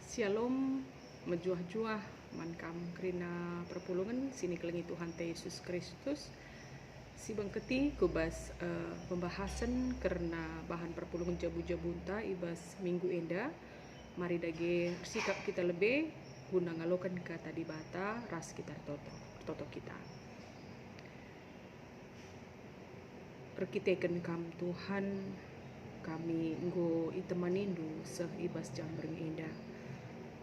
Shalom, menjuah-juah mankam kerina perpulungan sini kelengi Tuhan Yesus Kristus. Si bangketi kubas pembahasan kerana bahan perpulungan jabu-jabunta ibas minggu enda. Mari dage sikap kita lebih guna ngalokan kata di bata ras kita toto kita. Perkitekan kam Tuhan kami nggo itemanindu seh ibas jam bering enda.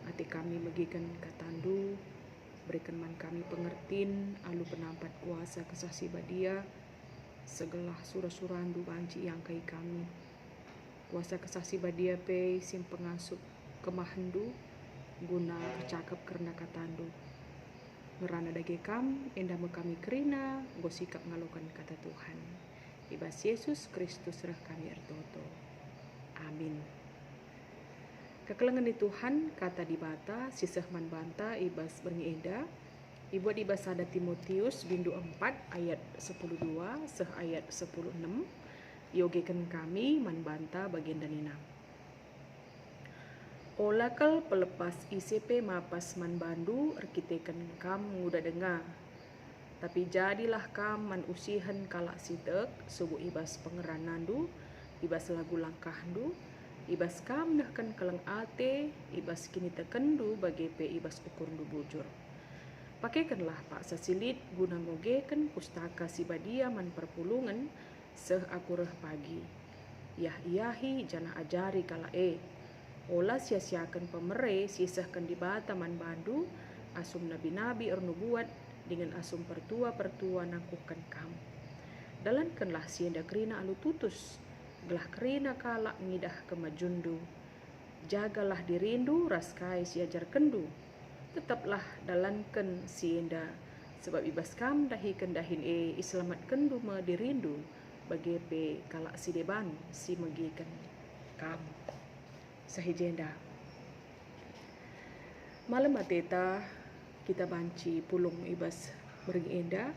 Ati kami megikan katandu, berikan man kami pengertin, alu penampat kuasa kesasi badia, segelah surah-surandu banci yang kai kami. Kuasa kesasi badia pe sim pengasup kemahendu, guna bercakap kerana katandu. Ngerana dage kam, endah kami kerina, gosikap ngalokan kata Tuhan. Ibas Yesus Kristus rah kami ertoto. Amin. Kekelengan di Tuhan kata di bata sisah man banta ibas berngi enda ibuat ibas ada Timotius bindu 4 ayat 12 seh ayat 16 yogekan kami man banta bagian danina. Olakal pelepas ICP mapas man bandu erkitekan kam nguda dengar. Tapi jadilah kam man usihan kalak sitek subuh ibas pengeranandu ibas lagu langkahdu ibas kam nahkan kalang ate ibas kini tekendu bagi pe ibas ukurndu bujur. Pakaikanlah pak sasilit guna ngogekan pustaka si badia man perpulungan seh akureh pagi. Yah-yahi jana ajari kala olah sia-siakan pemere sisahkan di bata man bandu asum nabi-nabi ernubuat dengan asum pertua-pertua nakukan kam. Dalankanlah sienda kerina alu tutus gelah kerina kalak ngidah kemajundu. Jagalah dirindu raskai siajar kendu. Tetaplah dalankan sienda sebab ibas kam dahikan dahin islamat kendu me dirindu bagi pe kalak si deban si megikan kam. Sahijenda. Malam ateta kita banci pulung ibas berengenda.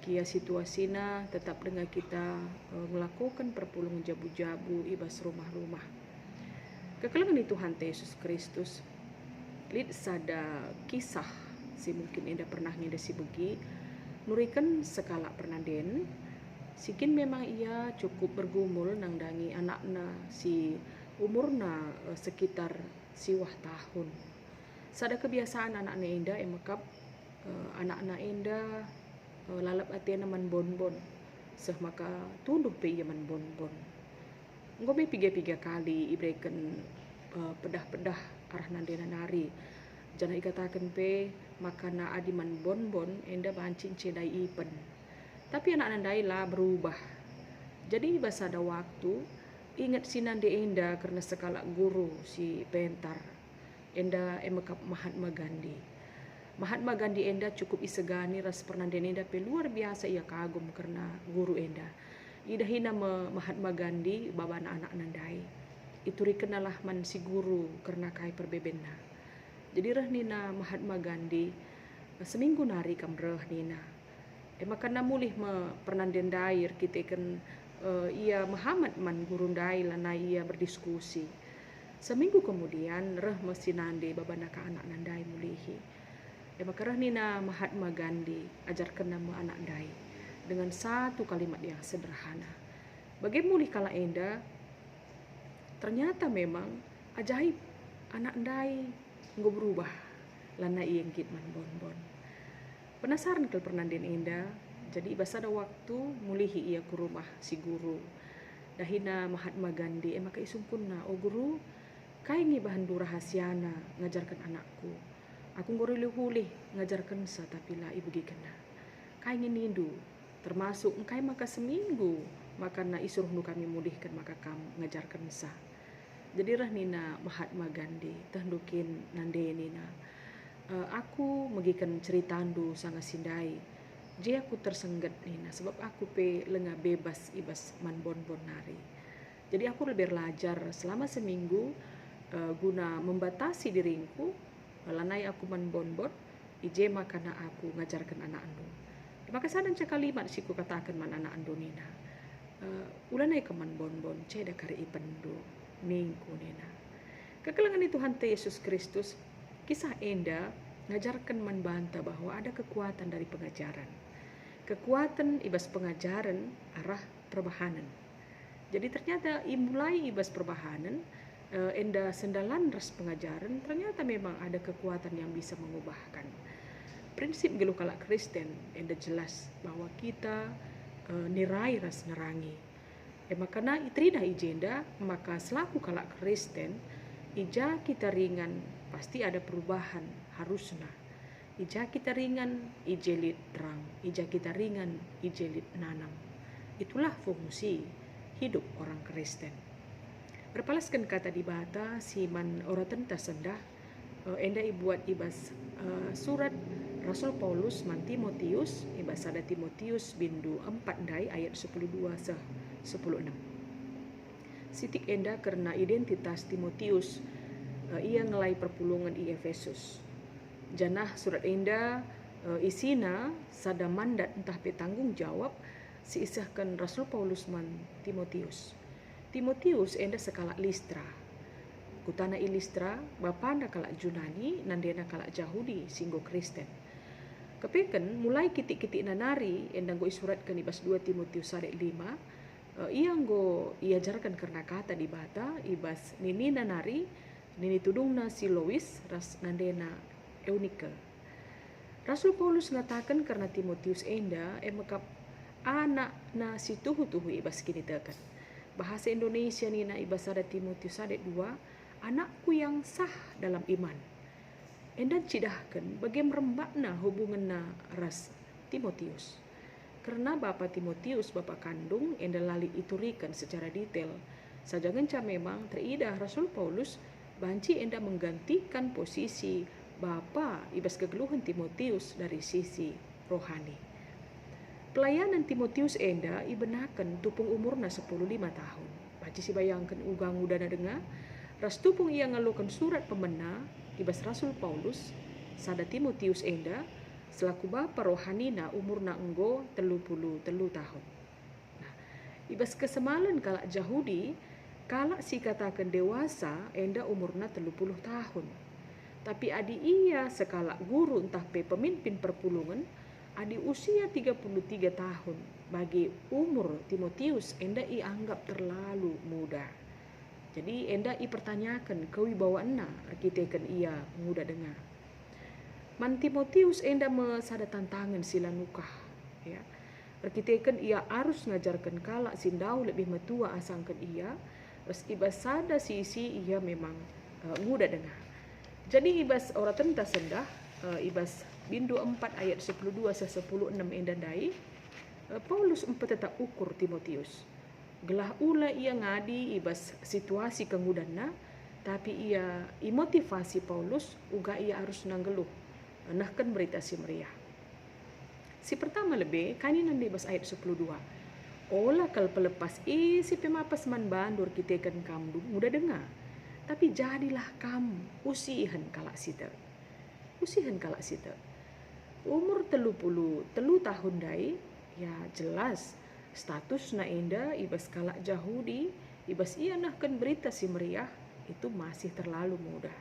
Gia situasina tetap dengan kita melakukan perpulungan jabu-jabu ibas rumah-rumah. Kekelengan di Tuhan Yesus Kristus. Lid sada kisah si mungkin enda pernah ngeda si begi nurikan sekala pernanden. Sikin memang ia cukup bergumul nang dangi anakna si umurna sekitar siwah tahun. Sada kebiasaan anak-anak enda emakap anak-anak enda lalap atena man bonbon seh maka tunduh pe ia man bonbon ngobe piga-piga kali ibrekan pedah-pedah arah nandena nari jana ikatakan pe makana adi man bonbon enda bancin cedai ipen tapi anak nandai lah berubah jadi basa ada waktu ingat sinande enda karena sekala guru si pentar enda emakap Mahatma Gandhi. Mahatma Gandhi enda cukup isegani ras pernanden enda pe luar biasa ia kagum karena guru enda. Ida hina Mahatma Gandhi baba anak nandai. Itu rikenalah man si guru karena kai perbebenna. Jadi reh nina Mahatma Gandhi seminggu nari kam reh nina. Makana mulih pernanden dair kita kan ia Muhammad man guru dai lana ia berdiskusi. Seminggu kemudian reh mesti nande baba naka anak nandai mulihi. Makarah nina Mahatma Gandhi ajarkan nama anak dai dengan satu kalimat yang sederhana. Bagaimana kala enda ternyata memang ajaib anak dai nggo berubah lana ia ngit man bonbon. Penasaran kal pernanden enda jadi basa ada waktu mulihi ia ke rumah si guru. Dahina Mahatma Gandhi maka isungkunna o guru kai ngi bahan rahasiana ngajarkan anakku. Aku ngorili hulih ngajarkan sa tapi lah ibu gikena. Kai nindu termasuk engkai maka seminggu maka na isuruh nu kami mulihkan maka kamu ngajarkan sa. Jadi rah nina Mahatma Gandhi tahndukin nande nina. Aku megikan ceritandu sangat sindai. Jadi aku tersengget nina sebab aku pe lenga bebas ibas man bonbon nari. Jadi aku lebih belajar selama seminggu guna membatasi diriku. Lanai aku man bonbon, ije makana aku ngajarkan anak andu. Maka sadan cak kalimat si ku katakan man anak andu nina. Ulanai ke man bonbon, ceda kari ipendu, minggu nina. Kekelangan Tuhan Yesus Kristus, kisah enda ngajarkan membantah bahwa ada kekuatan dari pengajaran. Kekuatan ibas pengajaran arah perbahanan. Jadi ternyata mulai ibas perbahanan, enda sendalan ras pengajaran, ternyata memang ada kekuatan yang bisa mengubahkan. Prinsip geluh kalak Kristen, enda jelas bahwa kita nirai ras nerangi. Makana itrida ijenda, maka selaku kalak Kristen, ija kita ringan pasti ada perubahan harusnya. Ija kita ringan ijelit terang, ija kita ringan ijelit nanam. Itulah fungsi hidup orang Kristen. Berpalaskan kata di bata siman ora tenta sendah, enda ibuat ibas surat Rasul Paulus man Timotius, ibas ada Timotius bindu 4 dai ayat 12 16. Sitik enda karena identitas Timotius, ia ngelai perpulungan di Efesus. Janah surat enda isina sada mandat entah petanggung jawab siisahkan Rasul Paulus man Timotius. Timotius enda sekala Listra. Kutana i Listra, bapanda kalak Junani, nandena kalak Yahudi, singgo Kristen. Kepeken mulai kitik-kitik nanari endang go isuratkan ibas 2 Timotius 5, ia ajarkan karena kata di bata ibas nini nanari, nini tudungna si Lois ras nandena Eunike. Rasul Paulus ngatakan karena Timotius enda emakap anak na si tuhu-tuhu ibas kini tekan. Bahasa Indonesia ni na ibas ada Timotius 2, anakku yang sah dalam iman. Enda cidahkan bagaimana rembakna hubungan na ras Timotius. Karena Bapak Timotius, Bapak kandung, enda lali iturikan secara detail. Sajangan memang teridah Rasul Paulus banci enda menggantikan posisi Bapak ibas kegeluhan Timotius dari sisi rohani. Pelayanan Timotius enda ibenakan tupung umurna 15 tahun. Baci si bayangkan ugang udana dengar, ras tupung ia ngalukan surat pemena ibas Rasul Paulus sada Timotius enda selaku bapa rohanina umurna enggo 33 tahun. Nah, ibas kesemalan kalak Yahudi, kalak si katakan dewasa enda umurna 30 tahun. Tapi adi ia sekala guru entah pemimpin perpulungan, adi usia 33 tahun. Bagi umur Timotius enda ianggap terlalu muda. Jadi enda ipertanyakan kewibawaanna arkiteken ia muda dengar. Man Timotius enda mesada tantangan sila nukah. Ya. Arkiteken ia harus ngajarkan kalak sindau lebih metua asangkan ia. Terus ibas sada sisi ia memang muda dengar. Jadi ibas ora tenta sendah, ibas bindu 4 ayat 12-16 enda dai, Paulus tetap ukur Timotius. Gelah ula ia ngadi ibas situasi kengudanna, tapi ia imotivasi Paulus uga ia harus nanggeluh, nahkan berita si meriah. Si pertama lebih, kaninan di ibas ayat 12. Olah kal pelepas si pemapas man bandur kitekan kamu muda dengar. Tapi jadilah kamu usihan kalak sita. Usihan kalak sita. Umur 30 tahun dai, ya jelas status na enda ibas kalak Yahudi, ibas ia nahkan berita si meriah itu masih terlalu muda.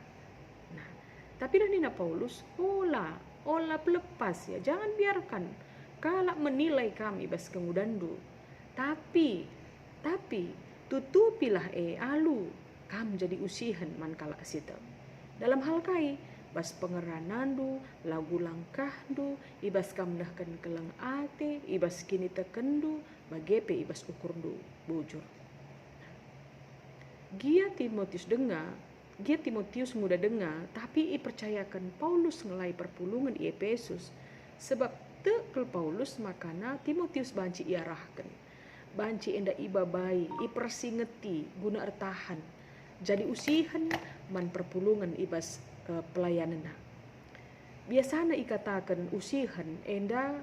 Nah, tapi nina Paulus, olah pelepas ya, jangan biarkan kalak menilai kami ibas kemudandu. Tapi tutupilah alu kam jadi usihan man kalak sita. Dalam hal kai bas pengeranandu, lagu langkahdu, ibas kam nahkan kelang ate, ibas kini tekendu, bagepe ibas ukurdu bujur. Gia Timotius muda dengar, tapi ipercayakan Paulus ngelai perpulungan di Efesus. Sebab tekel Paulus makana Timotius banci iarahkan. Banci enda ibabai, ipersingeti guna ertahan. Jadi usihan man perpulungan ibas pelayanan. Biasanya ikatakan usihan enda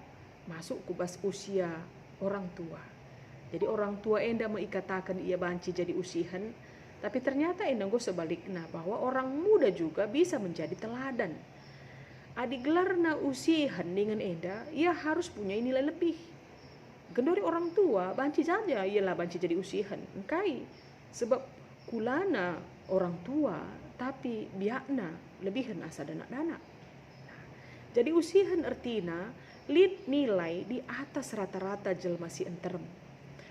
masuk kubas usia orang tua. Jadi orang tua enda mengikatakan ia banci jadi usihan, tapi ternyata enda go sebaliknya bahwa orang muda juga bisa menjadi teladan. Adi gelarna usihan dengan enda, ia harus punya nilai lebih. Gendori orang tua banci saja ialah banci jadi usihan. Engkai sebab kulana orang tua tapi biakna lebihan asa dana-dana. Jadi usihan artina lid nilai di atas rata-rata jelma si enterem.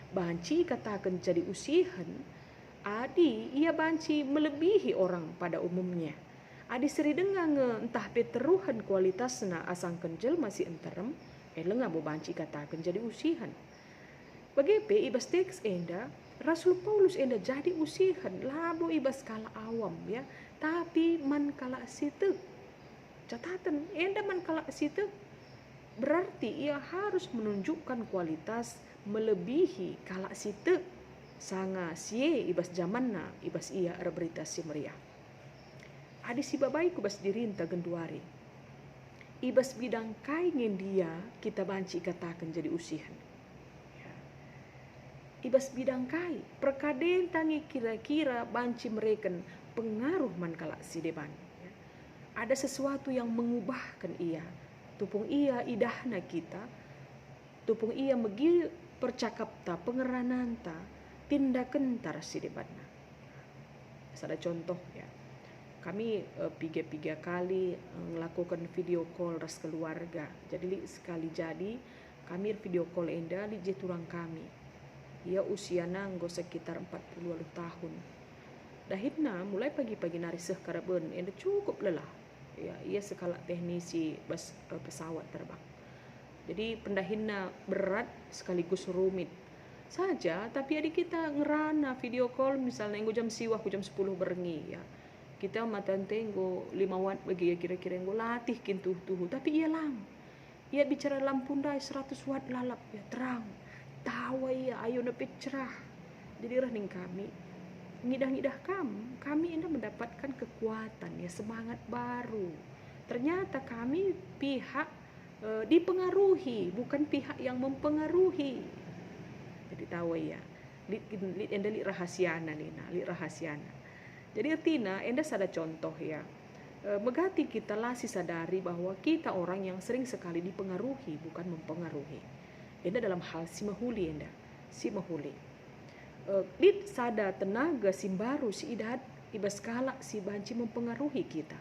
Banci katakan jadi usihan, adi ia banci melebihi orang pada umumnya. Adi seri dengar entah peteruhan kualitasna asangkan jelma si enterem, lenga bo banci katakan jadi usihan. Bagepe ibas teks enda, Rasul Paulus enda jadi usihan, labo ibas kala awam ya, tapi man kala situ. Catatan enda man kala situ berarti ia harus menunjukkan kualitas melebihi kala situ sanga sie ibas zamanna ibas ia berita si meriah. Adi si babai kubas dirinta genduari. Ibas bidang kaingin dia kita banci katakan jadi usihan. Ibas bidang kai perkaden tangi kira-kira banci mereken pengaruh man kala si deban. Ada sesuatu yang mengubahkan ia. Tupung ia idahna kita, tupung ia megi percakapta, pengerananta, tindakan tar si debatna. Ada contoh ya, kami tiga kali melakukan video call ras keluarga. Jadi sekali jadi kami video call enda di jeturang kami. Ia usia nanggo sekitar 40 tahun. Dahitna mulai pagi-pagi nari karaben enda cukup lelah. Ya, ia sekala teknisi pesawat terbang. Jadi pendahinna berat sekaligus rumit saja, tapi adik kita ngerana video call misalnya nggo jam siwah ku jam 10 berengi ya. Kita matante nggo 5 watt bagi ya kira-kira nggo latih kintu tuh, tapi ia lang. Ia bicara lampundai 100 watt lalap ya terang. Tawa ia ayo nepit cerah. Jadi rahning kami ngidah-ngidah kami indah mendapatkan kekuatan ya, semangat baru. Ternyata kami pihak dipengaruhi, bukan pihak yang mempengaruhi. Jadi tahu ya, enda li rahasiana nina, li rahasiana. Jadi artinya enda sada contoh ya. Megati kita lah sadari bahwa kita orang yang sering sekali dipengaruhi, bukan mempengaruhi. Enda dalam hal si mahuli enda, si mahuli. Lid sada tenaga si baru si idat ibas kala si banci mempengaruhi kita.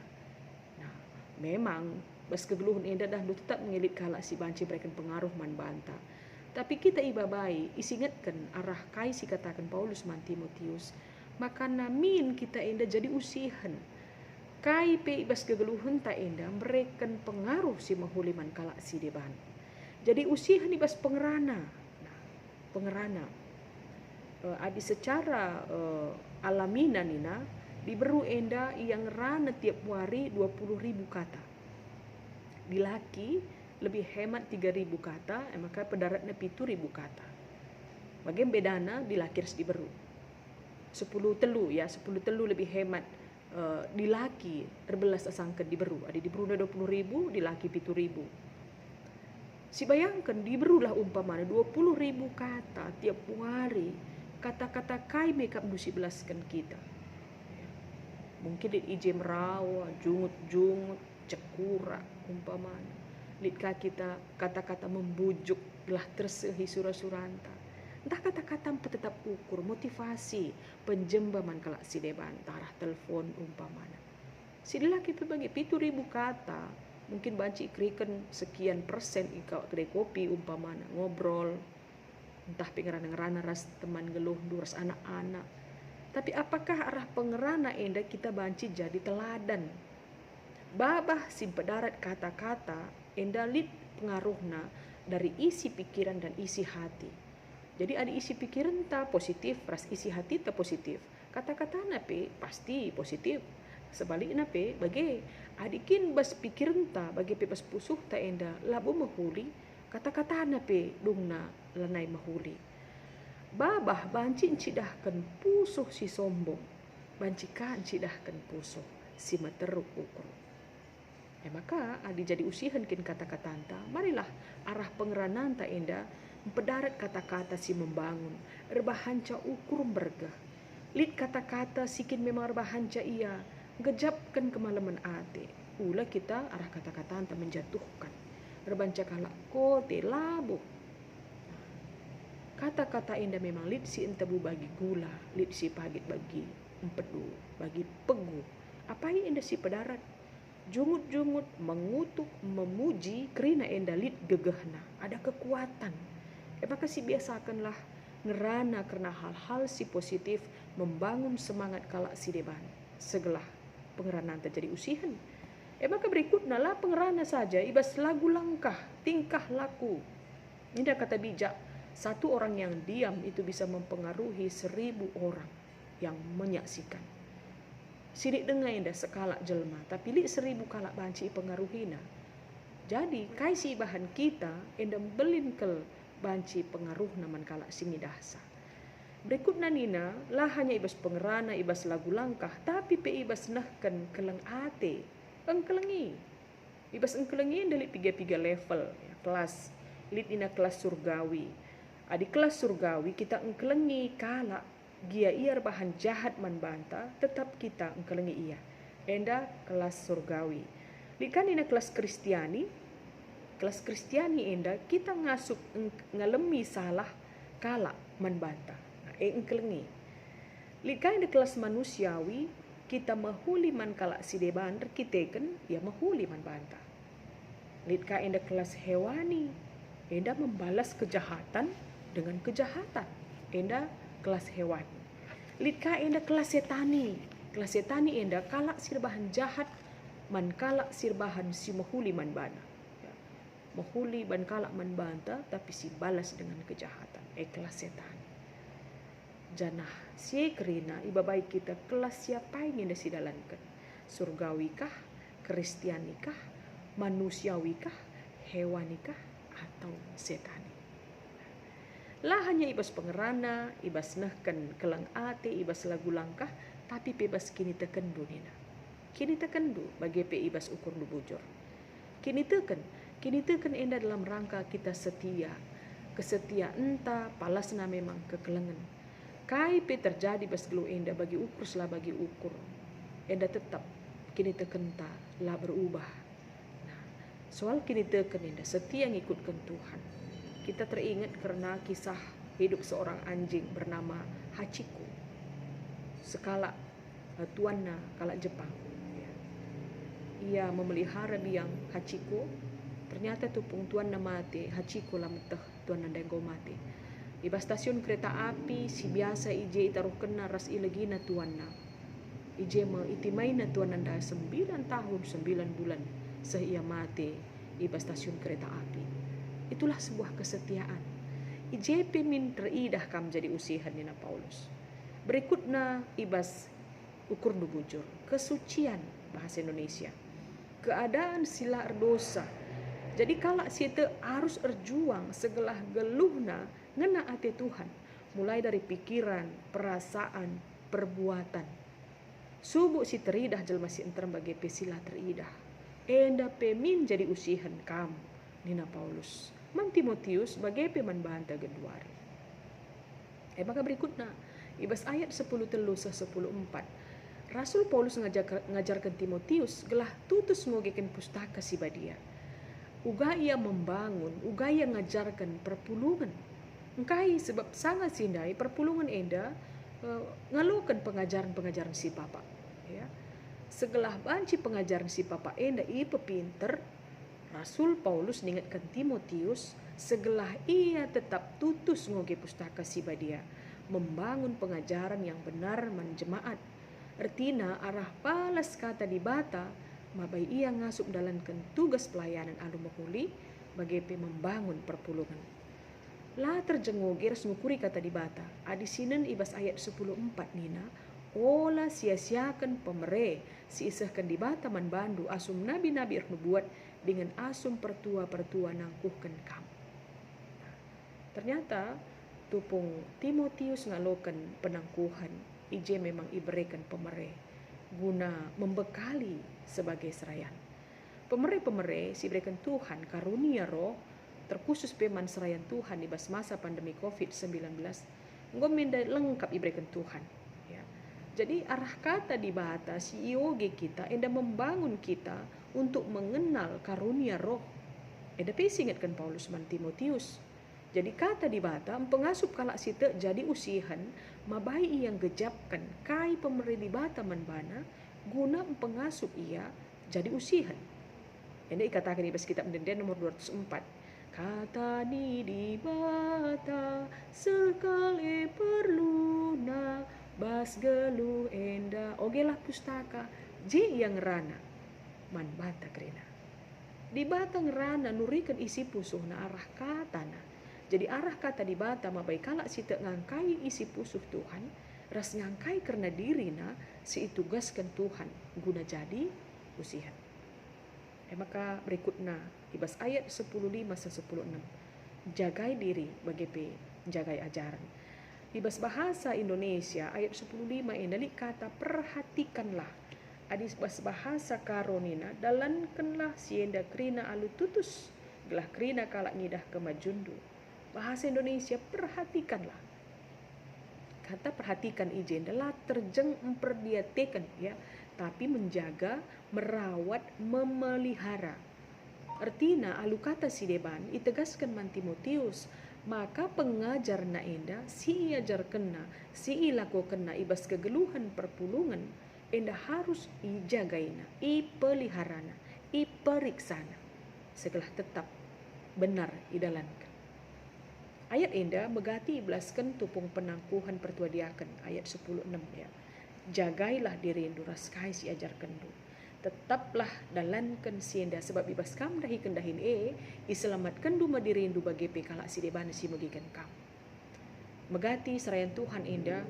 Nah, memang bas kegeluhun enda dah tetap ngelit kala si banci berikan pengaruh man banta. Tapi kita ibabai isingatkan arah kai si katakan Paulus man Timotius, maka namin kita enda jadi usihan. Kai pe ibas kegeluhun ta enda berikan pengaruh si mahuliman kala si deban. Jadi usihan ibas pengerana. Nah, pengerana adi secara alaminan nina diberu enda yang rana tiap hari 20.000 kata. Di laki lebih hemat 3.000 kata, maka pendaratnya 7.000 kata. Bagaimana bedana di laki harus diberu 10 telu ya, 10 telu lebih hemat. Di laki terbelas asangkan diberu, ada diberu 20.000, di laki 7.000. Si bayangkan diberulah umpamanya 20.000 kata tiap hari. Kata-kata kai makeup dusi belaskan kita. Mungkin di ijem rawa, jungut-jungut, cekura umpamanya. Litka kita kata-kata membujuk belah tersehi surah-suranta. Entah kata-kata tetap ukur, motivasi, penjembaman kalak si deban, tarah telepon umpamanya. Si lelaki bagi 7.000 kata, mungkin banci ikrikan sekian persen ikau kedai kopi umpamanya, ngobrol. Entah pengerana-ngerana ras teman geluh duras anak-anak. Tapi apakah arah pengerana enda kita banci jadi teladan? Babah simpedarat kata-kata enda lid pengaruhna dari isi pikiran dan isi hati. Jadi ada isi pikiran ta positif, ras isi hati ta positif. Kata-kata nape pasti positif. Sebaliknya pe bagi adikin bas pikiran ta bagi pe bas pusuh ta enda labu mahuli. Kata-kata nape dungna lanai mahuli. Babah banci cidahkan pusuh si sombong. Bancikan cidahkan pusuh si materuk ukur. Maka adi jadi usihan kin kata-kata anta, marilah arah pengeranan ta enda pedarat kata-kata si membangun. Erbahanca ukur bergah. Lid kata-kata sikin memang erbahanca ia. Gejapkan kemalaman ate. Ula kita arah kata-kata anta menjatuhkan. Erbanca kalak kote labu. Kata-kata indah memang lid si entabu bagi gula, lid si pagit bagi empedu, bagi pegu, Apa yang enda si pedarat? Jungut-jungut, mengutuk, memuji, kerina enda lit gegehna. Ada kekuatan. Maka si biasakanlah ngerana karena hal-hal si positif membangun semangat kalak si deban. Segelah pengerana terjadi usihan. Maka berikutnya lah pengerana saja ibas lagu langkah, tingkah laku. Ini kata bijak, satu orang yang diam itu bisa mempengaruhi 1000 orang yang menyaksikan. Sidik dengar indah sekalak jelma, tapi li 1000 kalak banci pengaruhina. Jadi kai si bahan kita indah belin kel banci pengaruh naman kalak singi dahsa. Berikutnya nina lah hanya ibas pengerana ibas lagu langkah, tapi pe ibas nahkan keleng ate, engkelengi. Ibas engkelengi indah li 3 level ya, kelas. Lit ina kelas surgawi. Adi kelas surgawi kita engkelengi kalak gia iar bahan jahat man banta, tetap kita engkelengi ia. Enda kelas surgawi. Likan ina kelas kristiani. Kelas kristiani enda kita ngasup ngalemi salah kalak man banta. Engkelengi. Likan ina kelas manusiawi kita mahuli man kalak si deban kiteken ya mahuli man banta. Likan ina kelas hewani. Enda membalas kejahatan dengan kejahatan. Enda kelas hewan. Litka enda kelas setani. Kelas setani enda kalak sirbahan jahat man kalak sirbahan si mahuli man bana. Ya. Mahuli ban kalak man banta tapi si balas dengan kejahatan. Kelas setani. Janah si kerina iba baik kita kelas siapa yang enda sidalankan. Surgawikah, kristianikah, manusiawikah, hewanikah atau setani. Lah hanya ibas pengerana, ibas nahkan kelang ate, ibas lagu langkah, tapi bebas kini tekendu nina. Kini tekendu bagi pe ibas ukur nu bujur. Kini teken enda dalam rangka kita setia. Kesetia entah palasna memang kekelengan. Kai pe terjadi bas gelu enda bagi ukur selah bagi ukur. Enda tetap kini tekenta lah berubah. Soal kini teken enda setia ngikutkan Tuhan. Kita teringat karena kisah hidup seorang anjing bernama Hachiko. Sekala tuanna kalak Jepang. Ia memelihara biang Hachiko. Ternyata tupung tuanna mati, Hachiko lah meteh tuanna denggo mati. Di stasiun kereta api si biasa ije itaruh kena ras ilegina tuanna. Ije itimaina tuanna 9 tahun 9 bulan sehia mati iba stasiun kereta api. Itulah sebuah kesetiaan. IJP min teridah kam jadi usihan nina Paulus. Berikutnya ibas ukur nu bujur, kesucian bahasa Indonesia. Keadaan sila dosa. Jadi kalak siete harus erjuang segelah geluhna ngena ate Tuhan. Mulai dari pikiran, perasaan, perbuatan. Subuh si teridah jelma si enterem bagi pesila teridah. Enda pemin jadi usihan kam nina Paulus. Man Timotius bagi peman banta geduari. Maka berikutnya ibas ayat 10:3 10:4. Rasul Paulus ngajarkan Timotius gelah tutus ngogekan pustaka si badia. Uga ia membangun, uga ia ngajarkan perpulungan. Engkai sebab sangat sindai perpulungan enda ngalukan pengajaran-pengajaran si papa. Ya. Segelah banci pengajaran si papa enda ipe pinter, Rasul Paulus ningatkan Timotius segelah ia tetap tutus ngoge pustaka si badia, membangun pengajaran yang benar man jemaat. Artina arah palas kata di bata, mabai ia ngasup dalankan tugas pelayanan alu mahuli bagi membangun perpulungan. Lah terjengoge ras ngukuri kata di bata, adisinen ibas ayat 10:4 nina, olah sia-siakan pemere si isahkan di bata man bandu asum nabi-nabi nubuat dengan asum pertua-pertua nangkuhkan kamu. Ternyata tupung Timotius ngalokan penangkuhan, ije memang iberikan pemere guna membekali sebagai serayan. Pemere-pemere si berikan Tuhan karunia roh terkhusus peman serayan Tuhan di masa pandemi COVID-19 ngomenda lengkap iberikan Tuhan. Ya. Jadi arah kata di bata si ioge kita enda membangun kita untuk mengenal karunia roh. Eda ingatkan Paulus man Timotius. Jadi kata di bata pengasup kalak site jadi usihan mabai yang gejapkan kai pemeri di bata manbana guna pengasup ia jadi usihan. Ini dikatakan di kitab Denden nomor 204. Kata di bata sekali perluna bas gelu enda ogelah pustaka je yang rana man bata krena. Di bata ngerana nurikan isi pusuh na arah kata na. Jadi arah kata di bata mabai kalak sita ngangkai isi pusuh Tuhan, ras ngangkai karena diri na si tugaskan Tuhan guna jadi usihan. Maka berikutnya ibas ayat 15 sampai 16. Jagai diri bagi jagai ajaran. Ibas bahasa Indonesia ayat 15 endalik kata perhatikanlah. Adis bas bahasa karonina dalankanlah sienda krina alu tutus gelah krina kalak ngidah kemajundu. Bahasa Indonesia perhatikanlah. Kata perhatikan ijen adalah terjeng memperdiatekan ya, tapi menjaga, merawat, memelihara. Artinya alu kata si deban itegaskan man Timotius, maka pengajar na enda si ajar kena, si ilako kena ibas kegeluhan perpulungan enda harus ijagaina, ipeliharana, iperiksana setelah tetap benar idalankan. Ayat enda megati iblaskan tupung penangkuhan pertuadiakan ayat 10:6 ya. Jagailah diri endu raskai si ajar kendu. Tetaplah dalankan si enda sebab ibas kam dahi kendahin iselamatkan du madiri endu bagi kalak si deban si megikan kam. Megati serayan Tuhan enda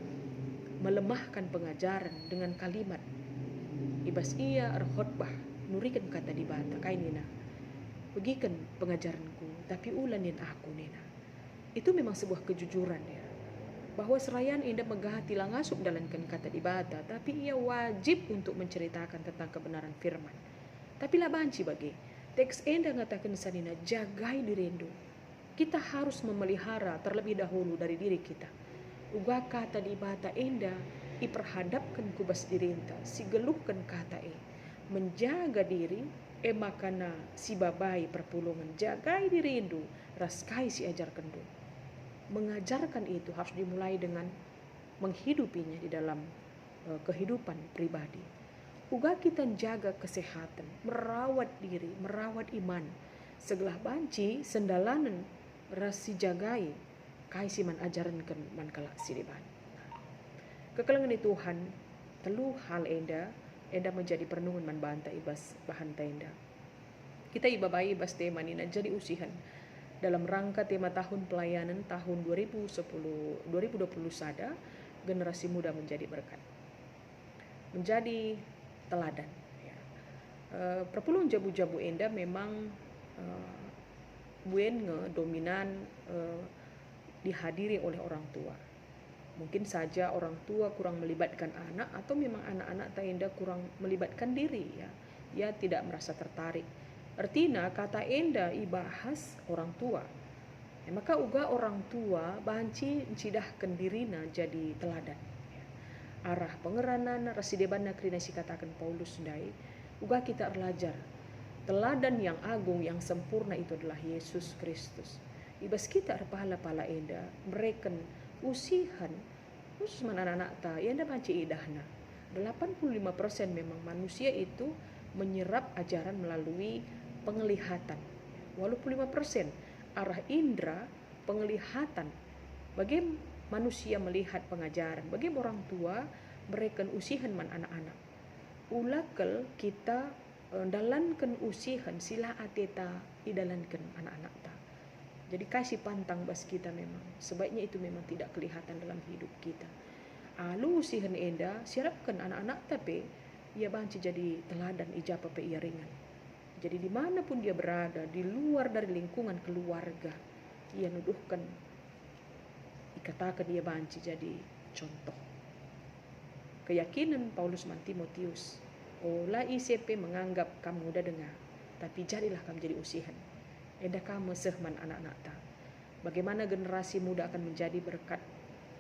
melemahkan pengajaran dengan kalimat ibas ia khotbah nurikan kata di bata kainina. Begikan pengajaranku tapi ulanin aku nina. Itu memang sebuah kejujuran ya. Bahwa serayan enda megahati langasup dalankan kata di bata, tapi ia wajib untuk menceritakan tentang kebenaran firman. Tapi lah banci bagi teks enda ngatakan sanina jagai diri endu. Kita harus memelihara terlebih dahulu dari diri kita. Uga kata di bata enda iperhadapkan kubas diri enta, si geluhkan kata menjaga diri makana si babai perpulungan jagai diri endu raskai si ajar kendu. Mengajarkan itu harus dimulai dengan menghidupinya di dalam kehidupan pribadi. Uga kita jaga kesehatan, merawat diri, merawat iman. Segelah banci sendalanan rasi jagai kai siman ajaran kan man kalak siriban. Kekelengan di Tuhan telu hal enda menjadi perenungan man banta ibas bahan tenda. Kita ibabai ibas tema nina jadi usihan dalam rangka tema tahun pelayanan tahun 2020 sada, generasi muda menjadi berkat, menjadi teladan ya. Perpuluhan jabu-jabu enda memang buenge dominan dihadiri oleh orang tua. Mungkin saja orang tua kurang melibatkan anak atau memang anak-anak enda kurang melibatkan diri ya. Ia tidak merasa tertarik. Artinya kata enda ibahas orang tua. Maka uga orang tua banci cidahkan dirina jadi teladan. Arah pengeranan rasidebana krina si katakan Paulus dai. Uga kita belajar. Teladan yang agung yang sempurna itu adalah Yesus Kristus. Ibas kita pahala-pahala enda mereken usihan khusus anak-anak ta enda banci idahna. 85% memang manusia itu menyerap ajaran melalui penglihatan. Walaupun 5% arah indera penglihatan. Bagi manusia melihat pengajaran, bagi orang tua mereka usihan man anak-anak. Ulakel kita dalankan usihan sila ateta idalankan anak-anak ta. Jadi kasih pantang bas kita memang. Sebaiknya itu memang tidak kelihatan dalam hidup kita. Alu usihan enda siapkan anak-anak tapi ia banci jadi teladan ijapa pe ia ringan. Jadi dimanapun dia berada, di luar dari lingkungan keluarga, ia nuduhkan, dikatakan dia banci jadi contoh. Keyakinan Paulus man Timotius, olah ICP menganggap kamu muda dengar, tapi jadilah kamu jadi usihan. Enda kamu sehman anak-anak ta. Bagaimana generasi muda akan menjadi berkat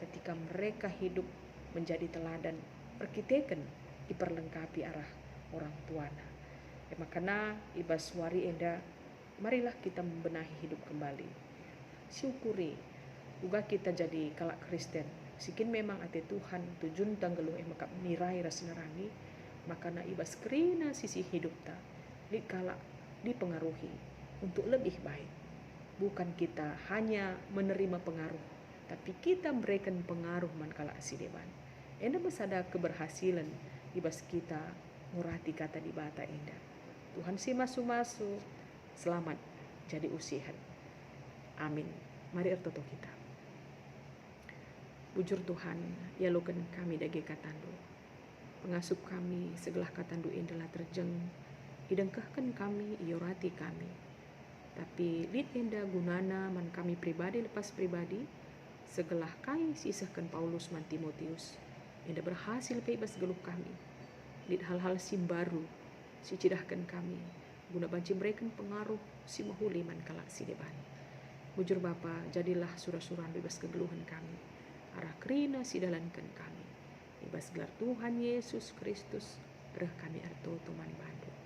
ketika mereka hidup menjadi teladan, perkitekan, diperlengkapi arah orang tuana. Makanya ibas wari enda marilah kita membenahi hidup kembali. syukuri uga kita jadi kalak Kristen sikin memang ate Tuhan tujun tanggeluh makap nirai rasinarani maka na ibas kerina sisi hidup ta di kalak dipengaruhi untuk lebih baik. Bukan kita hanya menerima pengaruh, tapi kita berikan pengaruh mankala sideban. Enda masada keberhasilan ibas kita ngurati kata di bata enda. Tuhan si masu-masu selamat jadi usihan. Amin. Mari ertoto kita. Bujur Tuhan, ya loken kami dage katandu. Pengasup kami segelah katandu indalah terjeng. Idengkahkan kami, iorati kami. Tapi lid enda gunana man kami pribadi lepas pribadi. Segelah kai sisahkan Paulus man Timotius. Enda berhasil peibas geluh kami. Lid hal-hal sim baru. Si cidahkan kami. Guna banci mereka pengaruh si mahuli man kalak si depan. Bujur Bapa, jadilah surah-surah bebas kegeluhan kami. Arah kerina sidalankan kami. Ibas gelar Tuhan Yesus Kristus, reh kami arto tuman bandu.